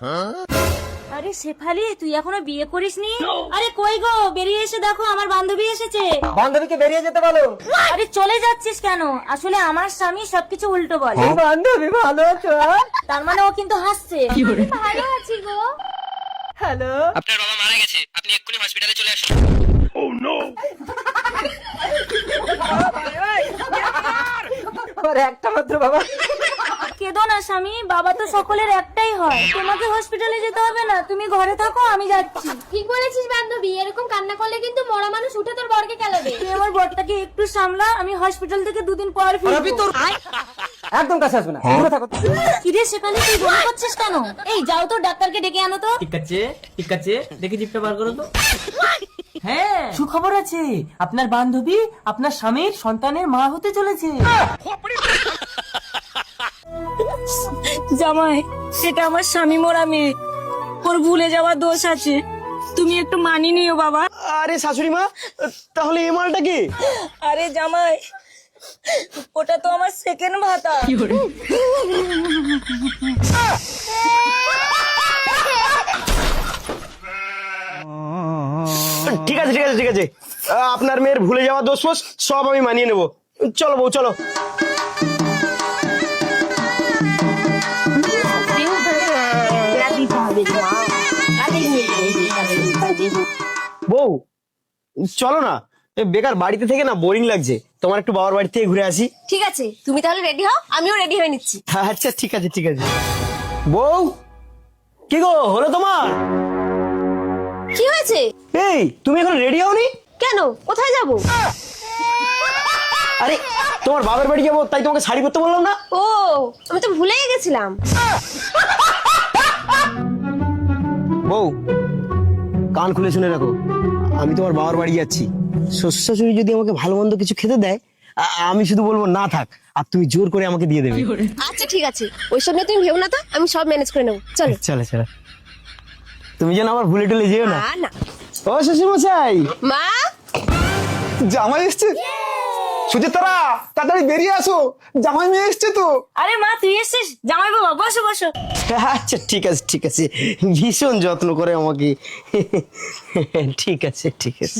আরে শেফালি, তুই এখনো বিয়ে করিসনি? আরে কই গো, বেরিয়ে এসে দেখো আমার বান্ধবী এসেছে। বান্ধবীকে বেরিয়ে যেতে বলো। আরে চলে যাচ্ছিস কেন? আসলে আমার স্বামী সবকিছু উল্টো বলে। বান্ধবী ভালো আছো? তার মানে ও কিন্তু হাসছে। ভালো আছি গো। হ্যালো, আপনার বাবা মারা গেছে, আপনি এক্ষুনি হসপিটালে চলে আসুন। আমার একটা মাত্র বাবা। কেঁদো না স্বামী, বাবা তো সকলের একটাই হয়। তোমাকে হসপিটালে যেতে হবে না, তুমি ঘরে থাকো, আমি যাচ্ছি। ঠিক বলেছিস বান্ধবী, এরকম কান্না করলে কিন্তু মরা মানুষ উঠে তোর বরকে কেলাবে। তুই আমার বরটাকে একটু সামলা, আমি হসপিটাল থেকে 2 দিন পর ফিরবো। একদম কাছে আসবে না, দূরে থাকো। কিরে শেফালি, তুই বমি করছিস কেন? এই যাও তো, ডাক্তারকে ডেকে আনো তো। ঠিক আছে, দেখে জিপটা বার করো তো। হ্যাঁ, সুখবর আছে, আপনার বান্ধবী আপনার স্বামীর সন্তানের মা হতে চলেছে। জামাই, এটা আমার স্বামী মোরা মেয়ে, ওর ভুলে যাওয়ার দোষ আছে, তুমি একটু মানিয়ে নিও বাবা। আরে শাশুড়ি মা, তাহলে এই মালটা কি? আরে জামাই, ওটা তো আমার সেকেন্ড ভাতা। ঠিক আছে, আপনার মেয়ের ভুলে যাওয়া দোষ ফোষ সব আমি মানিয়ে নেবো। চলো বউ, চলো। বউ চলো না, বেকার বাড়িতে থেকে না বোরিং লাগছে, তোমার একটু বাবার বাড়ি থেকে ঘুরে আসি। ঠিক আছে, তুমি তাহলে রেডি হও, আমিও রেডি হয়ে নিচ্ছি। আচ্ছা ঠিক আছে। বউ কি গো, হলো তোমার? কি হয়েছে? এই তুমি এখন রেডি হওনি কেন, কোথায় যাব? আরে তোমার বাবার বাড়ি যাবো, তাই তোমাকে শাড়ি পরতে বললাম না? ও, আমি তো ভুলেই গেছিলাম। বউ কান খুলে শুনে রাখো, আমি তোমার বাবার বাড়ি যাচ্ছি। শ্বশুর শাশুড়ি যদি আমাকে ভালো মন্দ কিছু খেতে দেয়, আমি শুধু বলবো না থাক, আর তুমি জোর করে আমাকে দিয়ে দেবে। আচ্ছা ঠিক আছে, ওইসব নিয়ে তুমি ভেবো না তো, আমি সব ম্যানেজ করে নেবো। চলো। চলো, তুমি যেন আবার ভুলে টুলে যেও না। না। ও শ্বশুর মশাই, মা, জামাই এসছে। সুচিত্রা, তাড়াতাড়ি বেরিয়ে আসো, জামাই মেয়ে এসছে তো। আরে মা, তুই এসেছিস? জামাই বাবা, বসো বসো। আচ্ছা ঠিক আছে, ভীষণ যত্ন করে আমাকে। ঠিক আছে।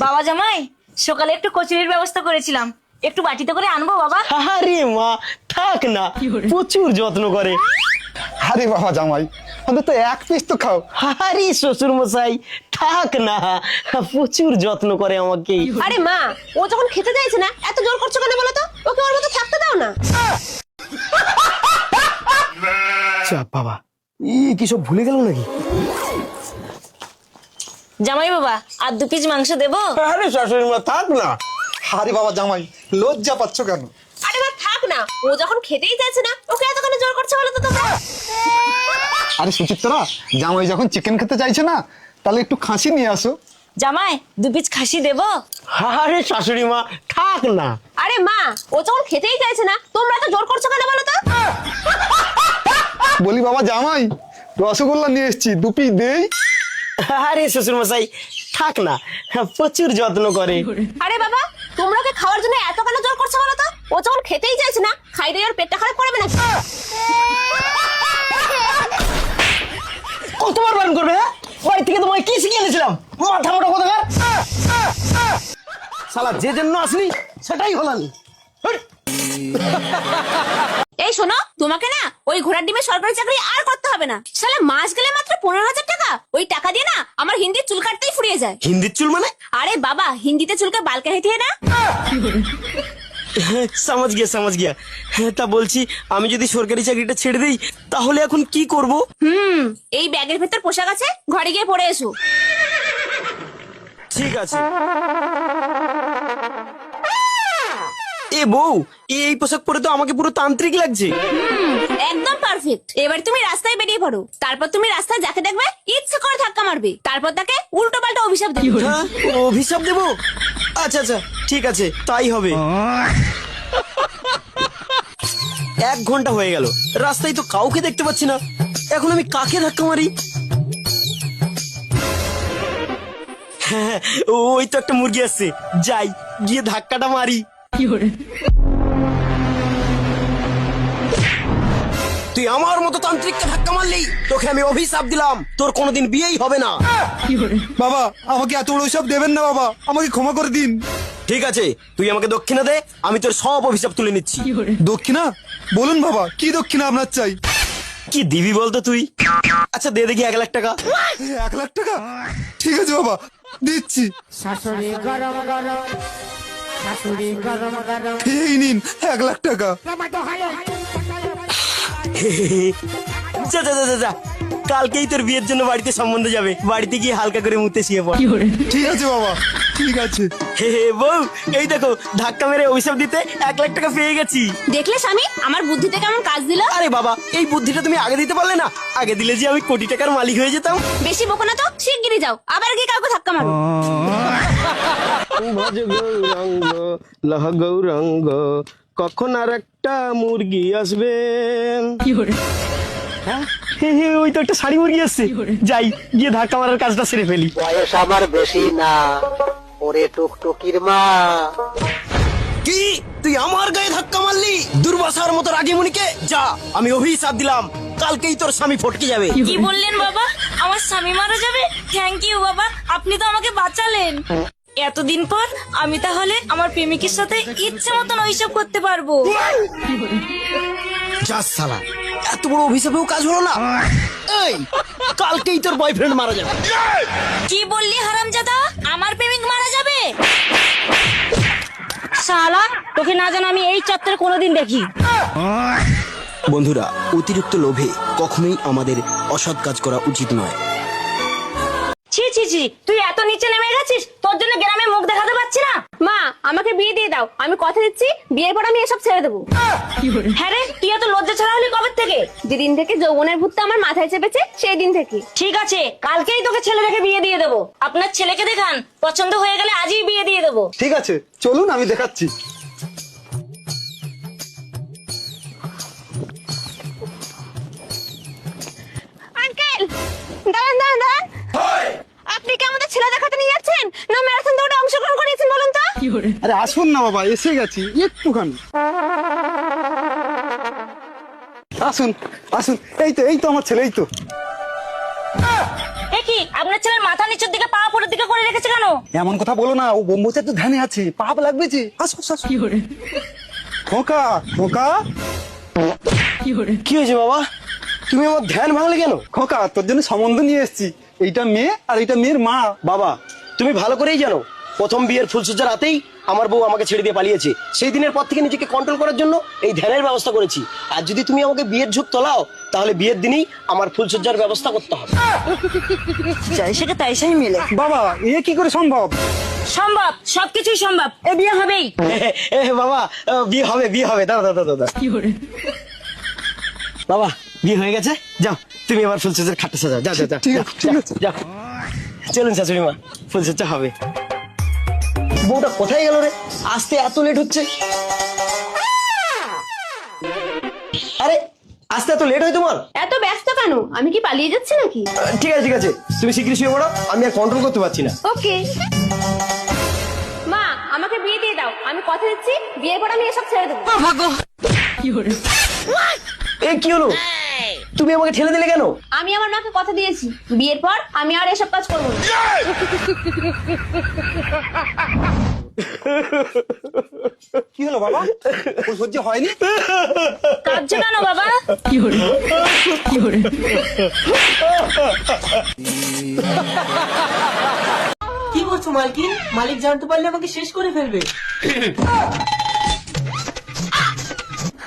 বাবা জামাই, সকালে একটু কচুরির ব্যবস্থা করেছিলাম, একটু বাটিতে করে আনবো বাবা? আরে মা থাক না, প্রচুর যত্ন করে। আরে বাবা জামাই, অন্তত এক পিস তো খাও। আরে শ্বশুর মশাই থাক না, প্রচুর যত্ন করে আমাকে। আরে মা, ও যখন খেতে চাইছে না, এত জোর করছো কেন বলো তো? ওকে ওর মতো থাকতে দাও না। চাপ বাবা, কি সব ভুলে গেল নাকি? জামাই বাবা, আর 2 পিস মাংস দেবো? আরে শাশুড়ি মা থাক না। আরে বাবা জামাই, লজ্জা পাচ্ছ কেন? আরে মা থাক না, ও যখন খেতেই চাইছে না, ওকে এত কেন জোর করছো বলো তো তোমরা? আরে সুচিত্রা, জামাই যখন চিকেন খেতে চাইছে না, তাহলে একটু খাসি নিয়ে আসো। জামাই, 2 পিস খাসি দেবো? আরে শাশুড়ি মা থাক না। আরে মা, ও যখন খেতেই চাইছে না, তোমরা এত জোর করছো কেন বলো তো? বলি বাবা জামাই, রসগোল্লা নিয়ে এসছি, 2 পিস দেই? আরে শ্বশুর মশাই থাক না, প্রচুর যত্ন করে। আরে বাবা, তোমরা ওকে খাওয়ার জন্য এত কেন জোর করছো বলো তো? ও যখন খেতেই চাইছে না, খাই দিয়ে ওর পেটটা খারাপ করবে না? কতবার বারণ করবে? বাড়ি থেকে তোমায় কি শিখিয়ে এনেছিলাম? মাথা মোটা কোথাকার। শালা যে জন্য আসলি সেটাই হলানি। এই শোনো, তোমাকে না ওই ঘোড়ার ডিমের সরকারি চাকরি আর করতে হবে না। শালা মাস গেলে মাত্র 15,000 টাকা, ওই টাকা দিয়ে না আমার হিন্দির চুল কাটতেই ফুরিয়ে যায়। হিন্দির চুল মানে? আরে বাবা, হিন্দিতে চুলকে বাল कहते हैं না? समझ गया। তা বলছি, আমি যদি সরকারি চাকরিটা ছেড়ে দেই তাহলে এখন কি করব? এই ব্যাগের ভেতর পোশাক আছে, ঘরে গিয়ে পরে এসো। ঠিক আছে। এ বউ, এই পোশাক পরে তো আমাকে পুরো তান্ত্রিক লাগছে। একদম পারফেক্ট। এবার তুমি রাস্তায় বেরিয়ে পড়ো, তারপর তুমি রাস্তায় যাকে দেখবে ইচ্ছে করে ধাক্কা মারবে, তারপর তাকে উল্টো পাল্টা অভিশাপ দেবে। হ্যাঁ, অভিশাপ দেবো? আচ্ছা ঠিক আছে, তাই হবে। 1 ঘন্টা হয়ে গেল, রাস্তায় তো কাউকে দেখতে পাচ্ছি না, এখন আমি কাকে ধাক্কা মারি? হ্যাঁ, ওই তো একটা মুরগি আসছে, যাই গিয়ে ধাক্কাটা মারি। তুই তুই আমার মতো তান্ত্রিককে ধাক্কা মারলি, তোকে আমি অভিশাপ দিলাম, তোর কোনোদিন বিয়েই হবে না। বাবা আমাকে এত বড় সব দেবেন না বাবা, আমাকে ক্ষমা করে দিন। ঠিক আছে, তুই আমাকে দক্ষিণা দে, আমি তোর সব অভিশাপ তুলে নিচ্ছি। দক্ষিণা বলুন বাবা, কি দক্ষিণা আপনার চাই? কি দিবি বলতো তুই? আচ্ছা দে দেখি 1 লাখ টাকা। 1 লাখ টাকা? ঠিক আছে বাবা, দিচ্ছি। এই নিন 1 লাখ টাকা। যা যা যা যা যা, কালকেই তোর বিয়ের জন্য বাড়িতে সম্বন্ধ যাবে, বাড়িতে গিয়ে হালকা করে মুতে শুয়ে পড়। ঠিক আছে বাবা, ঠিক আছে। হে হে বউ, এই দেখো ধাক্কা মেরে অভিশাপ দিতে 1 লাখ টাকা পেয়ে গেছি। দেখলে স্বামী আমার বুদ্ধিতে কেমন কাজ দিল? আরে বাবা, এই বুদ্ধিটা তুমি আগে দিতে পারলে না? আগে দিলে যে আমি কোটি টাকার মালিক হয়ে যেতাম। বেশি বকো না তো, শিগগিরই যাও, আবার গিয়ে কাউকে ধাক্কা মারো। ভজ গৌরাঙ্গ লহ গৌরাঙ্গ, কখন আর একটা মুরগি আসবে? হ্যাঁ, হে হে, ওই তো একটা শাড়ি মুরগি আসছে, যাই গিয়ে ধাক্কা মারার কাজটা সেরে ফেলি। বয়স আমার বেশি না, ওরে টুকটুকির মা। কি তুই আমার গায়ে ধাক্কা মারলি? দুর্বাসার মতো রাগী মুনিকে, যা আমি অভিশাপ দিলাম, কালকেই তোর স্বামী ফটকে যাবে। কি বললেন বাবা? আমার স্বামী মারা যাবে? থ্যাংক ইউ বাবা, আপনি তো আমাকে বাঁচালেন। এতদিন পর আমি তাহলে আমার প্রেমিকের সাথে ইচ্ছে মতন ওইসব করতে পারবো। যা শালা, এত বড় অভিশাপেও কাজ হলো না। এই কালকেই তোর বয়ফ্রেন্ড মারা যাবে। কি বললি হারামজাদা? আমার প্রেমিক মারা যাবে? শালা, তোকে না জানা আমি এই চত্বরে কোনোদিন দেখি। বন্ধুরা, অতিরিক্ত লোভে কখনোই আমাদের অসৎ কাজ করা উচিত নয়। ছি ছি ছি, তুই এত নিচে নেমে গেছিস, তোর জন্য গ্রামে মুখ দেখাতে পারছি না। মা আমাকে বিয়ে দিয়ে দাও, আমি কথা দিচ্ছি বিয়ের পর আমি এসব ছেড়ে দেবো। হ্যাঁ রে, তুই এত লজ্জা ছাড়া হলি কবে থেকে? যেদিন থেকে যৌবনের ভূতটা আমার মাথায় চেপেছে সেই দিন থেকে। ঠিক আছে, কালকেই তোকে ছেলে দেখে বিয়ে দিয়ে দেবো। আপনার ছেলেকে দেখান, পছন্দ হয়ে গেলে আজই বিয়ে দিয়ে দেবো। ঠিক আছে, চলুন আমি দেখাচ্ছি। আঙ্কেল দাঁড়ান দাঁড়ান দাঁড়ান, আপনি কি আমাদের ছেলে দেখাতে নিয়ে যাচ্ছেন না ম্যারাথন দৌড়ে অংশগ্রহণ করিয়েছেন বলুন তো? আরে আসুন না বাবা, এসে গেছি একটুখানি। আসুন আসুন, এই তো আমার ছেলে, এই তো। এ কি, আপনার ছেলের মাথা নিচের দিকে পা উপরের দিকে করে রেখেছে কেন? এমন কথা বলো না, ও ব্রহ্মচার্য ধ্যানে আছে, পাপ লাগবে যে। আসো আসো। খোকা খোকা। কি হয়েছে বাবা, তুমি আমার ধ্যান ভাঙলে কেন? খোকা, তোর জন্য সম্বন্ধ নিয়ে এসেছি। এইটা মেয়ে আর এইটা মেয়ের মা। বাবা তুমি ভালো করেই জানো, প্রথম বিয়ের ফুলসজ্জার রাতেই আমার বউ আমাকে ছেড়ে দিয়ে পালিয়েছে। সেই দিনের পর থেকে নিজেকে কন্ট্রোল করার জন্য এই ধ্যানের ব্যবস্থা করেছি। আর যদি তুমি আমাকে বিয়ের ঝুঁক তোলাও, তাহলে বিয়ের দিনই আমার ফুলসজ্জার ব্যবস্থা করতে হবে। যাই সেটা তাই সেই মিলে। বাবা এ কি করে সম্ভব? সম্ভব, সবকিছুই সম্ভব, এ বিয়ে হবেই। বাবা বিয়ে হবে, বিয়ে হবে, দাদা দাদা দাদা। বাবা বিয়ে হয়ে গেছে, যাও তুমি আমার ফুলসজ্জার খাটটা সাজাও, যাও যাও যাও। ঠিক আছে, ঠিক আছে। যাও চলুন শাশুড়ি মা, ফুলসজ্জা হবে। বউটা কোথায় গেল রে? আসতে এত লেট হচ্ছে। আরে আসতে এত লেট হয় তোমার? এত ব্যস্ত কেন? আমি কি পালিয়ে যাচ্ছি নাকি? ঠিক আছে ঠিক আছে, তুমি শীঘ্রই শুয়ে পড়ো, আমি আর কন্ট্রোল করতে পারছি না। ওকে মা, আমাকে বিয়ে দিয়ে দাও, আমি কথা দিচ্ছি বিয়ের পর আমি এসব ছেড়ে দেবো। এ কি হলো, তুমি আমাকে ঠেলে দিলে কেন? আমি আমার মাকে কথা দিয়েছি বিয়ের পর আমি আর এসব কাজ করবো না। কি হলো বাবা, ওর সহ্য হয়নি? কাঁদছো কেন বাবা? কি করছো মালকিন? মালিক জানতে পারলে আমাকে শেষ করে ফেলবে।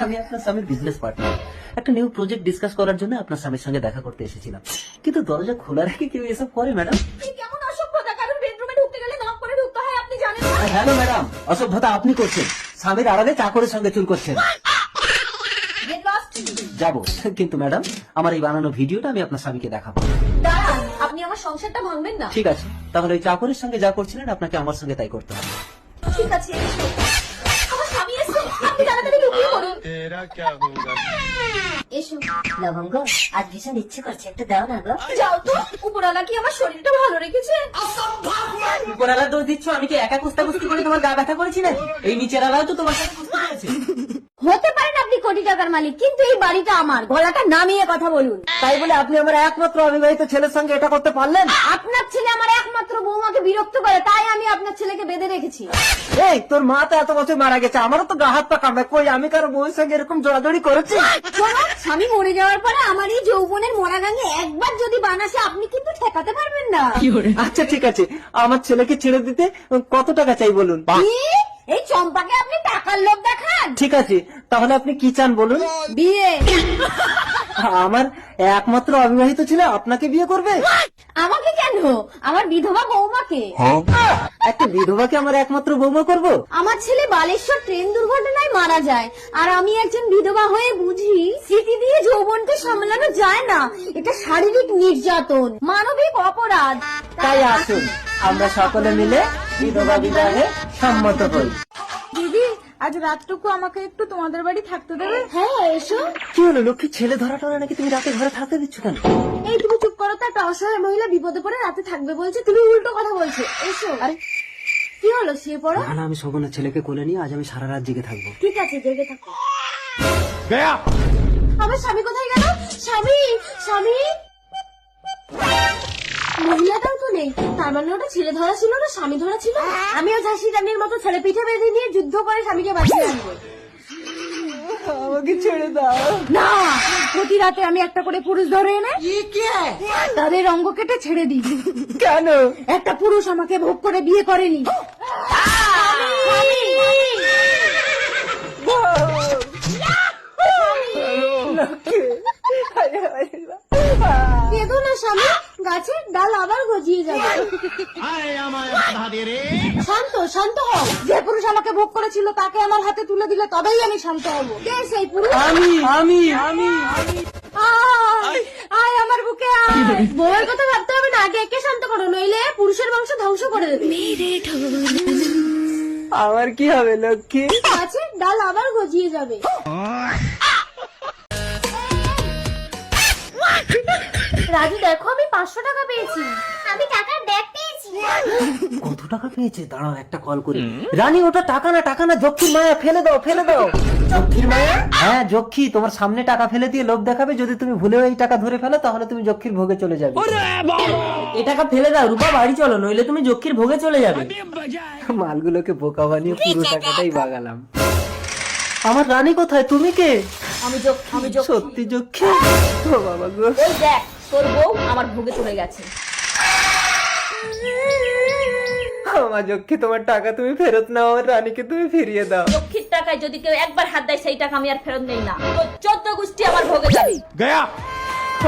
আমি আপনার স্বামীর বিজনেস পার্টনার, একটা নিউ প্রজেক্ট ডিসকাস করার জন্য আপনার স্বামীর সঙ্গে দেখা করতে এসেছিলাম, কিন্তু দরজা খোলা রেখে কেউ এসব করে ম্যাডাম? কেমন অসভ্যতা, কারণ বেডরুমে ঢুকতে গেলে নক করে ঢুকতে হয়, আপনি জানেন না? হ্যালো ম্যাডাম, অসভ্যতা আপনি করছেন, স্বামীর আড়ালে চাকরের সঙ্গে চুল করছেন। যাবো, কিন্তু ম্যাডাম আমার এই বানানো ভিডিওটা আমি আপনার স্বামীকে দেখাবো। দাঁড়ান, আপনি আমার সংসারটা ভাঙবেন না। ঠিক আছে, তাহলে ওই চাকরের সঙ্গে যা করছিলেন আপনাকে আমার সঙ্গে তাই করতে হবে। ঠিক আছে, আমার স্বামী এসে, আপনি তাড়াতাড়ি ঢুকুন। বিয়ে করুন। এসো লবঙ্গ, আজ ভীষণ ইচ্ছে করছে, একটু দাও না গো। যাও তো, উপরওয়ালা কি আমার শরীরটা ভালো রেখেছে? উপরালা দোষ দিচ্ছ, আমি কি একা কুস্তাকুস্তি করে তোমার গা ব্যথা করেছি নাকি? এই নিচের আলাও তো তোমার সাথে কুস্তি করেছে। হতে পারেন আপনি কোটি টাকার মালিক, কিন্তু এই বাড়িটা আমার। গলাটা নামিয়ে কথা বলুন। তাই বলে আপনি আমার একমাত্র অবিবাহিত ছেলের সঙ্গে এটা করতে পারলেন? আপনার ছেলে আমার একমাত্র বৌমাকে বিরক্ত করে, তাই আমি আপনার ছেলেকে বেঁধে রেখেছি। এই তোর মা তো এত বছর মারা গেছে, আমারও তো গা হাত পা কামড়ে। কই আমি কারো বউয়ের সঙ্গে এরকম জড়াজড়ি করেছি? শোনো, স্বামী মরে যাওয়ার পরে আমার এই যৌবনের মোড়া গাঙে একবার যদি বানাসে, আপনি কিন্তু ঠেকাতে পারবেন না। আচ্ছা ঠিক আছে, আমার ছেলেকে ছেড়ে দিতে কত টাকা চাই বলুন? কি? এই চম্পাকে আপনি টাকার লোভ দেখান? ঠিক আছে, তাহলে আপনি কি চান বলুন? বিয়ে। আমার একমাত্র অবিবাহিত ছেলে আপনাকে বিয়ে করবে? আমাকে কেন? আমার বিধবা বৌমাকে। একটা বিধবাকে আমার একমাত্র বৌমা করব? আমার ছেলে বালেশ্বর ট্রেন দুর্ঘটনায় মারা যায়, আর আমি একজন বিধবা হয়ে বুঝি স্মৃতি দিয়ে যৌবনকে সামলানো যায় না। এটা শারীরিক নির্যাতন, মানবিক অপরাধ। তাই আসুন আমরা সকলে মিলে বিধবা বিবাহে সম্মত হই। দিদি, আজ রাতটুকু আমাকে একটু তোমাদের বাড়ি থাকতে দেবে? হ্যাঁ এসো। কি হলো লক্ষ্মী, ছেলে ধরা টরা নাকি তুমি রাতে ঘরে থাকতে দিচ্ছ কেন? এই তুমি চুপ করো তো, একটা অসহায় মহিলা বিপদে পড়ে রাতে থাকবে বলছে, তুমি উল্টো কথা বলছো। এসো। আরে কি হলো, শুয়ে পড়ো। না আমি শোভনের ছেলেকে কোলে নিয়ে আজ আমি সারা রাত জেগে থাকবো। ঠিক আছে, জেগে থাকো। আমার স্বামী কোথায় গেল? স্বামী, স্বামী। মহিলাটাও তো নেই, তার মানে ওটা ছেলে ধরা ছিল না স্বামী ধরা ছিল। আমিও ঝাঁসি রানীর মতো ছেলে পিঠে বেঁধে নিয়ে যুদ্ধ করে স্বামীকে বাঁচিয়ে আনবো। আমাকে ছেড়ে দাও। না, প্রতি রাতে আমি একটা করে পুরুষ ধরে এনে তাদের অঙ্গ কেটে ছেড়ে দিই। কেন? একটা পুরুষ আমাকে ভোগ করে বিয়ে করেনি। কেঁদো না স্বামী, গাছের ডাল আবার গজিয়ে যাবে। শান্ত শান্ত হও। যে পুরুষ আমাকে ভোগ করেছিল তাকে আমার হাতে তুলে দিলে তবেই আমি শান্ত হব। কে সেই পুরুষ? আমি আয়, আয় আমার বুকে আয়। বউয়ের কথা ভাবতে হবে না, আগে একে শান্ত করো, নইলে পুরুষের বংশ ধ্বংস করে দেবে। আমার কি হবে লক্ষ্মী? গাছের ডাল আবার গজিয়ে যাবে। রাজু দেখো, আমি 500 টাকা পেয়েছি। আমি টাকার ব্যাগ পেয়েছি। কত টাকা পেয়েছে? দাঁড়াও একটা কল করি। রানী ওটা টাকা না যক্ষীর মায়া, ফেলে দাও ফেলে দাও। যক্ষীর মায়া? হ্যাঁ যক্ষী, তোমার সামনে টাকা ফেলে দিয়ে লোভ দেখাবে, যদি তুমি ভুলেও এই টাকা ধরে ফেলো তাহলে তুমি যক্ষীর ভোগে চলে যাবে। এ টাকা ফেলে দাও রূপা, বাড়ি চলো, নইলে তুমি যক্ষীর ভোগে চলে যাবে। মালগুলোকে বোকা বানিয়ে পুরো টাকাটাই বাগালাম। আমার রানী কোথায়? তুমি কে? আমি সত্যি যক্ষী? ও বাবা গো। ওই দেখ, তোর বউ আমার ভোগে চলে গেছে। আমার যক্ষী, তোমার টাকা তুমি ফেরত নাও, আমার রানীকে তুমি ফিরিয়ে দাও। লক্ষ্মীর টাকায় যদি কেউ একবার হাত দেয়, সেই টাকা আমি আর ফেরত নেই না। তো 14 গোষ্ঠী আমার ভোগে যাবে।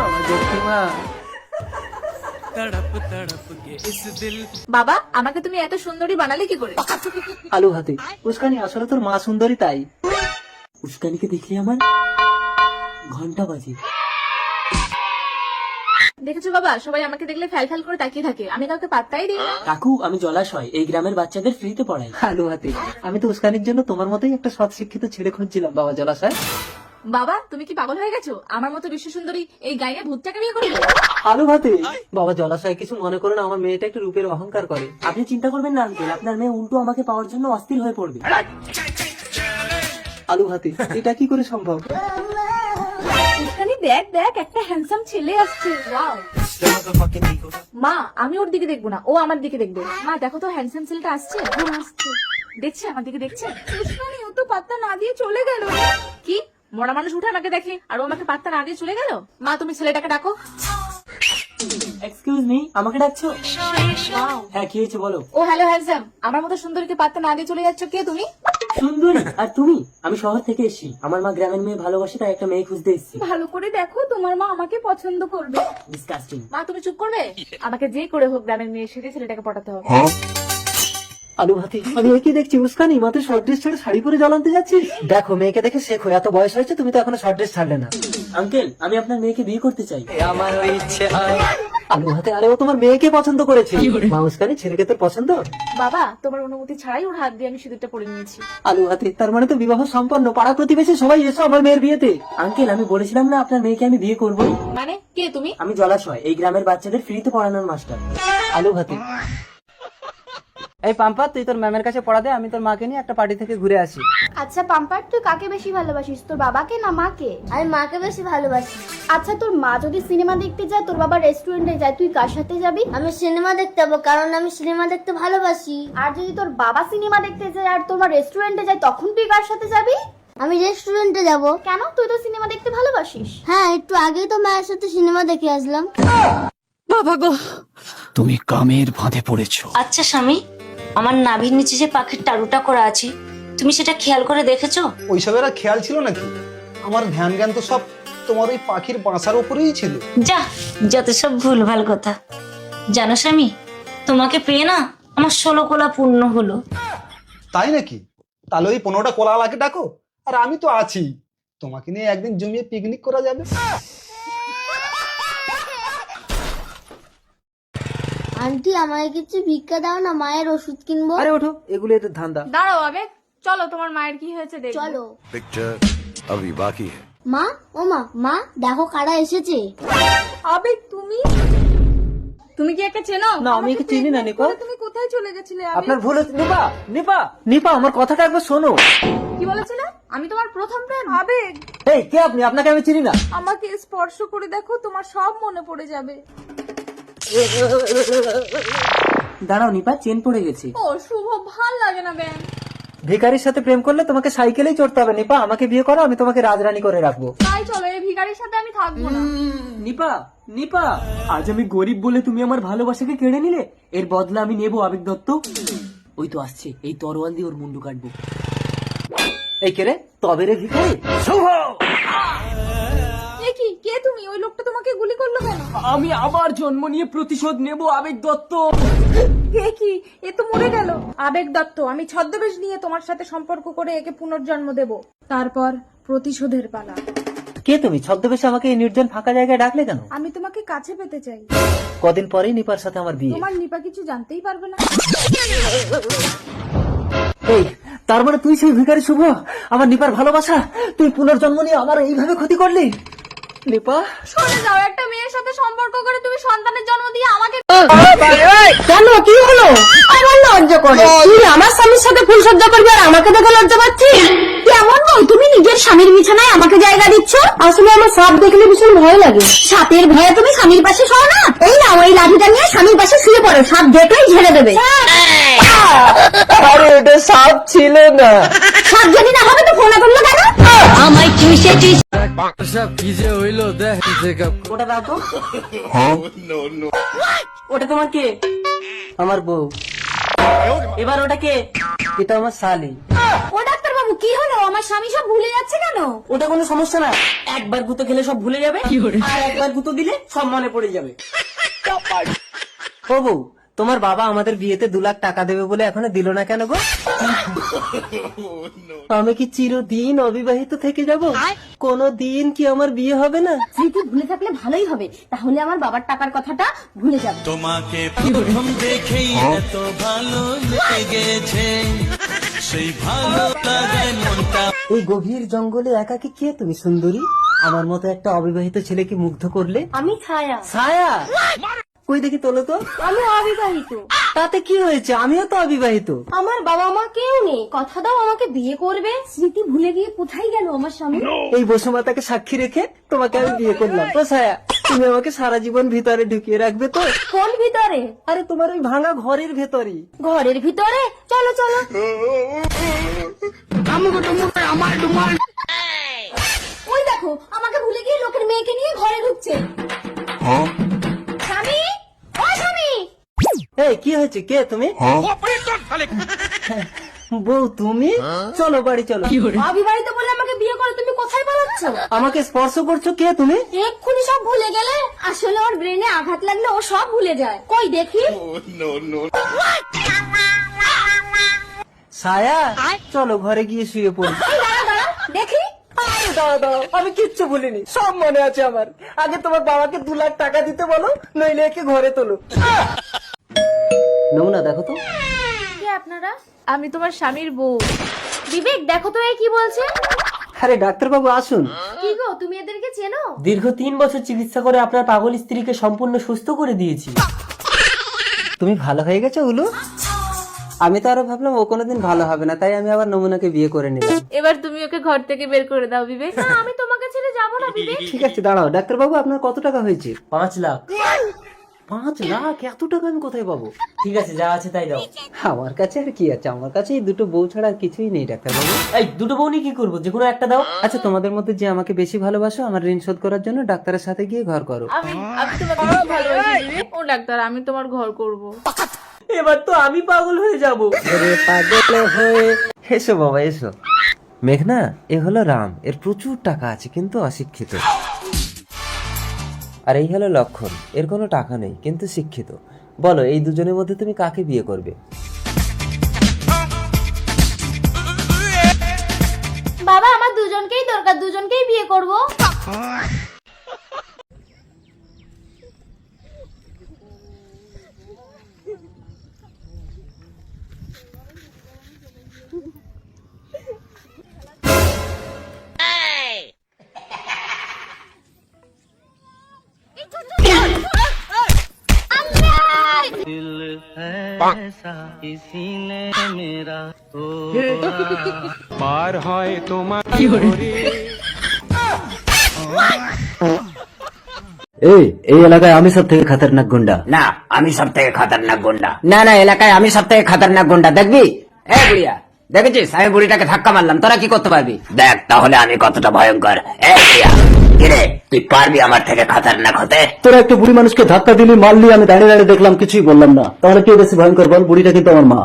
আমার যক্ষী মা। বাবা, আমাকে তুমি এত সুন্দরী বানালে কি করে? আলু হাতে উস্কানি, আসলে তোর মা সুন্দরী তাই। উস্কানিকে দেখলে আমার ঘন্টা বাজে। দেখেছো বাবা, সবাই আমাকে দেখলে ফ্যাল ফ্যাল করে তাকিয়ে থাকে, আমি কাউকে পাত্তাই দিই না। কাকু, আমি জলাশয় এই গ্রামের বাচ্চাদের ফ্রিতে পড়াই। আলু হাতে, আমি তো উস্কানির জন্য তোমার মতোই একটা সৎ শিক্ষিত ছেলে খুঁজছিলাম বাবা জলাশয়। বাবা, তুমি কি পাগল হয়ে গেছো? আমার মতো বিশ্ব সুন্দরী এই গায়ে ভূতটাকে বিয়ে করবে? আলু হাতে, বাবা জলাশয় কিছু মনে করো না, আমার মেয়েটা একটু রূপের অহংকার করে। আপনি চিন্তা করবেন না আঙ্কেল, আপনার মেয়ে উল্টো আমাকে পাওয়ার জন্য অস্থির হয়ে পড়বে। আলু হাতে, এটা কি করে সম্ভব? এখানে দেখ দেখ, একটা হ্যান্ডসাম ছেলে আসছে। ওয়াও। মা, আমি ওর দিকে দেখবো না, ও আমার দিকে দেখবে। মা দেখো তো, হ্যান্ডসাম ছেলেটা আসছে। আসছে, দেখছে, আমার দিকে দেখছে। উস্কানি, ও তো পাত্তা না দিয়ে চলে গেল। কি মরা মানুষ উঠে আমাকে দেখে, আর ও আমাকে পাত্তা না দিয়ে চলে গেল? মা, তুমি ছেলেটাকে ডাকো। এক্সকিউজ মি, আমাকে ডাকছো? হ্যাঁ, কি হয়েছে বলো। ও হ্যালো হ্যান্ডসাম, আমার মতো সুন্দরীকে পাত্তা না দিয়ে চলে যাচ্ছ, কে তুমি? সুন্দরী? আর তুমি? আমি শহর থেকে এসেছি, আমার মা গ্রামের মেয়ে ভালোবাসে, তাই একটা মেয়ে খুঁজতে এসেছি। ভালো করে দেখো, তোমার মা আমাকে পছন্দ করবে। ডিসকাস্টিং। মা, তুমি চুপ করবে? আমাকে যে করে হোক গ্রামের মেয়ে সেটা ছেলেটাকে পটাতে হবে। আলু হাতি, আমি একই দেখছি উস্কানি, মাত্র শর্ট ড্রেস ছেড়ে শাড়ি পরে জল আনতে যাচ্ছিস? দেখো, মেয়েকে দেখে শেখো, এত বয়স হয়েছে তুমি তো এখনো শর্ট ড্রেস ছাড়লে না। আঙ্কেল, আমি আপনার মেয়েকে বিয়ে করতে চাই। আমার ইচ্ছে হয় আলু হাতে, আরে ও তোমার মেয়েকে পছন্দ করেছে। মাউসকানি ছেলেকে তোর পছন্দ? বাবা তোমার অনুমতি ছাড়াই ওর হাত দিয়ে আমি সিঁদুরটা পরে নিয়েছি। আলু হাতে, তার মানে তো বিবাহ সম্পন্ন। পাড়া প্রতিবেশী সবাই এসো আমার মেয়ের বিয়েতে। আঙ্কেল, আমি বলেছিলাম না আপনার মেয়েকে আমি বিয়ে করবো। মানে কে তুমি? আমি জলাশয়, এই গ্রামের বাচ্চাদের ফ্রিতে পড়ানোর মাস্টার। আলু হাতে, এই পাম্পা, তুই তোর ম্যামের কাছে পড়া দে, আমি তোর মাকে নিয়ে একটা পার্টি থেকে ঘুরে আসি। আচ্ছা পাম্পার, তুই কাকে বেশি ভালোবাসিস, তোর বাবাকে না মাকে? আমি মাকে বেশি ভালোবাসি। আচ্ছা তোর মা যদি সিনেমা দেখতে যায়, তোর বাবা রেস্টুরেন্টে যায়, তুই কার সাথে যাবি? আমি সিনেমা দেখতে যাবো, কারণ আমি সিনেমা দেখতে ভালোবাসি। আর যদি তোর বাবা সিনেমা দেখতে যায় আর তোর মা রেস্টুরেন্টে যায়, তখন তুই কার সাথে যাবি? আমি রেস্টুরেন্টে যাব। কেন? তুই তো সিনেমা দেখতে ভালোবাসিস। হ্যাঁ, একটু আগেই তো মায়ের সাথে সিনেমা দেখে আসলাম। তুমি কামের ফাঁদে পড়েছো। আচ্ছা স্বামী, আমার নাভির নিচে যে পাখির টারুটা করা আছে, তুমি সেটা খেয়াল করে দেখেছো? ওইসবের আর খেয়াল ছিল নাকি? আমার ধ্যান জ্ঞান তো সব তোমার ওই পাখির বাসার উপরেই ছিল। যা, যত সব ভুলভাল কথা। জানো স্বামী, তোমাকে পেয়ে না আমার 16 কোলা পূর্ণ হলো। তাই নাকি? তাহলে ওই 15টা কোলালাকে ডাকো, আর আমি তো আছি, তোমাকে নিয়ে একদিন জমিয়ে পিকনিক করা যাবে। আন্টি আমায় কিছু ভিক্ষা দাও না, মায়ের ওষুধ কিনবো। আরে ওঠো, এগুলো এদের ধান্দা। দাঁড়াও আবেগ, চলো তোমার মায়ের কি হয়েছে দেখো। চলো। पिक्चर अभी बाकी है। মা, ও মা, মা দেখো কারা এসেছে। আবেগ তুমি? তুমি কি একে চেনো? না, আমি একে চিনি না নিপা। তুমি কোথায় চলে গেছিলে আবেগ? আপনার ভুল হচ্ছে। নিপা, নিপা, নিপা, আমার কথাটা একবার শোনো। কি বলেছিলে? আমি তোমার প্রথম প্রেম। আবেগ, এই কে আপনি? আপনাকে আমি চিনি না। আমাকে স্পর্শ করে দেখো, তোমার সব মনে পড়ে যাবে। দাঁড়াও নিপা, চেন পড়ে গেছে। ও শুভ, ভাল লাগে না ব্যান। ভিখারির সাথে প্রেম করলে তোমাকে সাইকেলেই চড়তে হবে। নিপা, আমাকে বিয়ে করো, আমি তোমাকে রাজরানী করে রাখবো। তাই চলো, এই ভিখারির সাথে আমি থাকবো না। নিপা, নিপা, আজ আমি গরিব বলে তুমি আমার ভালোবাসাকে কেড়ে নিলে, এর বদলা আমি নেবো আবেগ দত্ত। ওই তো আসছে, এই তরোয়াল দিয়ে ওর মুন্ডু কাটবো। এই কে রে? তবে রে ভিখারি। এ কি, কে তুমি? ওই লোকটা তোমাকে গুলি করলো কেন? আমি আবার জন্ম নিয়ে প্রতিশোধ নেবো আবেগ দত্ত। কে কি? এ তো মরে গেল। আবেগ দত্ত, আমি ছদ্মবেশ নিয়ে তোমার সাথে সম্পর্ক করে একে পুনর্জন্ম দেব, তারপর প্রতিশোধের পালা। কে তুমি? ছদ্মবেশে আমাকে এই নির্জন ফাঁকা জায়গায় ডাকলে কেন? আমি তোমাকে কাছে পেতে চাই। কদিন পরেই নিপার সাথে আমার বিয়ে। তোমার নিপা কিছু জানতেই পারবে না। এই, তার মানে তুই সেই ভিখারি শুভ, আমার নিপার ভালোবাসা তুই পুনর্জন্ম নিয়ে আমার এইভাবে ক্ষতি করলি? নিপা, সরে যাও, একটা মেয়ের সাথে সম্পর্ক করে তুমি সন্তানের জন্ম দিয়ে আমাকে। কেন, কি হলো? আমার লজ্জা করে। তুই আমার স্বামীর সাথে ফুলসজ্জা করবি আর আমাকে দেখে লজ্জা পাচ্ছিস? কেমন বল, তুমি নিজের স্বামীর বিছানায় আমাকে জায়গা দিচ্ছ? আসলে আমার সাপ দেখলে ভীষণ ভয় লাগে। সাপের ভয়ে তুমি স্বামীর পাশে শো না? এই না, ওই লাঠিটা নিয়ে স্বামীর পাশে শুয়ে পড়ো, সাপ দেখলেই ঝেড়ে দেবে। আরে এটা সাপ ছিল না। সাপ যদি না হবে তো ফোন করলো কেন? আমায় চুষে চুষে। ওটা দাও তো। ওটা তোমার কে? আমার বউ। এবার ওটা কে? এটা আমার শালি। ও ডাক্তার বাবু, কি হলো? আমার স্বামী সব ভুলে যাচ্ছে কেন? ওটা কোনো সমস্যা না, একবার গুঁতো খেলে সব ভুলে যাবে, আর একবার গুঁতো দিলে সব মনে পড়ে যাবে। ও বউ, তোমার বাবা আমাদের বিয়েতে 2 লাখ টাকা দেবে বলে এখনো দিল না কেন গো? আমি কি চিরদিন অবিবাহিত থেকে যাব? কোনো দিন কি আমার বিয়ে হবে না? স্মৃতি ভুলে থাকলে ভালোই হবে, তাহলে আমার বাবার টাকার কথাটা ভুলে যাবে। তোমাকে প্রথম দেখেই এত ভালো লেগেছে, সেই ভালো লাগায় মনটা। এই গভীর জঙ্গলে একাকি কে তুমি সুন্দরী? আমার মতো একটা অবিবাহিত ছেলেকে মুগ্ধ করলে। আমি ছায়া। ছায়া? কই দেখি, তোলো তো। আমি অবিবাহিত। তাতে কি হয়েছে? আমিও তো অবিবাহিত। আমার বাবা মা কেউ নেই, কথা দাও আমাকে বিয়ে করবে। স্মৃতি ভুলে গিয়ে কোথায় গেল আমার স্বামী? এই বসুমাতাকে সাক্ষী রেখে তোমাকে আমি বিয়ে করলাম। তো ছায়া, তুমি আমাকে সারা জীবন ভিতরে ঢুকিয়ে রাখবে তো? কোন ভিতরে? আরে তোমার ওই ভাঙা ঘরের ভেতরে। ঘরের ভিতরে? চলো চলো। ওই দেখো, আমাকে ভুলে গিয়ে লোকের মেয়েকে নিয়ে ঘরে ঢুকছে। স্বামী, ও স্বামী। এই কি হয়েছে? কে তুমি? বউ তুমি? চলো বাড়ি চলো। অবিবাহিত বলে আমাকে বিয়ে করে তুমি কোথায় পালাচ্ছ? আমাকে স্পর্শ করছো? কে তুমি? এক্ষুনি সব ভুলে গেলে? আসলে ওর ব্রেনে আঘাত লাগলে ও সব ভুলে যায়। কই দেখি। ছায়া, চলো ঘরে গিয়ে শুয়ে পড়ি। এই দাঁড়া দাঁড়া, দেখি। দাঁড়াও দাঁড়াও, আমি কিচ্ছু ভুলিনি, সব মনে আছে আমার। আগে তোমার বাবাকে 2 লাখ টাকা দিতে বলো, নইলে একে ঘরে তোলো। নমুনা দেখো তো। কে আপনারা? আমি তোমার স্বামীর বউ। বিবেক দেখো তো এ কি বলছে। আরে ডাক্তারবাবু আসুন। কি গো তুমি এদেরকে চেনো? দীর্ঘ 3 বছর চিকিৎসা করে আপনার পাগল স্ত্রীকে সম্পূর্ণ সুস্থ করে দিয়েছি। তুমি ভালো হয়ে গেছো উলু? আমি তো আরো ভাবলাম ও কোনোদিন ভালো হবে না, তাই আমি আবার নমুনাকে বিয়ে করে নিলাম। এবার তুমি ওকে ঘর থেকে বের করে দাও বিবেক। না আমি তোমাকে ছেড়ে যাবো না বিবেক। ঠিক আছে দাঁড়াও, ডাক্তারবাবু আপনার কত টাকা হয়েছে? 5 লাখ। 5 লাখ? এত টাকা আমি কোথায় পাবো? ঠিক আছে, যা আছে তাই দাও। আমার কাছে আর কি আছে, আমার কাছে এই 2টো বউ ছাড়া আর কিছুই নেই ডাক্তারবাবু। এই 2টো বউ নিয়ে কি করবো? যে কোনো একটা দাও। আচ্ছা তোমাদের মধ্যে যে আমাকে বেশি ভালোবাসো, আমার ঋণ শোধ করার জন্য ডাক্তারের সাথে গিয়ে ঘর করো। আমি তোমাকে খুব ভালোবাসি বিবেক। ও ডাক্তার আমি তোমার ঘর করব। এবার তো আমি পাগল হয়ে যাব। এসো বাবা এসো। মেঘনা, এ হলো রাম, এর প্রচুর টাকা আছে কিন্তু অশিক্ষিত। আর এই হলো লক্ষণ, এর কোনো টাকা নেই কিন্তু শিক্ষিত। বলো এই দুজনের মধ্যে তুমি কাকে বিয়ে করবে? বাবা আমার দুজনকেই দরকার, দুজনকেই বিয়ে করব। এই এলাকায় আমি সব থেকে খতরনাক গুন্ডা। না, আমি সব থেকে খতরনাক গুন্ডা। না না, এলাকায় আমি সব থেকে খতরনাক গুন্ডা। দেখবি? এ বুড়িয়া, দেখেছিস আমি বুড়িটাকে ধাক্কা মারলাম, তোরা কি করতে পারবি? দেখ তাহলে আমি কতটা ভয়ঙ্কর। এ বুড়িয়া, কিরে তুই পারবি আমার থেকে খতরনাক হতে? তোরা একটা বুড়ি মানুষকে ধাক্কা দিলি, মারলি, আমি দাঁড়িয়ে দাঁড়িয়ে দেখলাম, কিছুই বললাম না। তাহলে কে বেশি ভয়ঙ্কর বল? বুড়িটা কিন্তু আমার মা।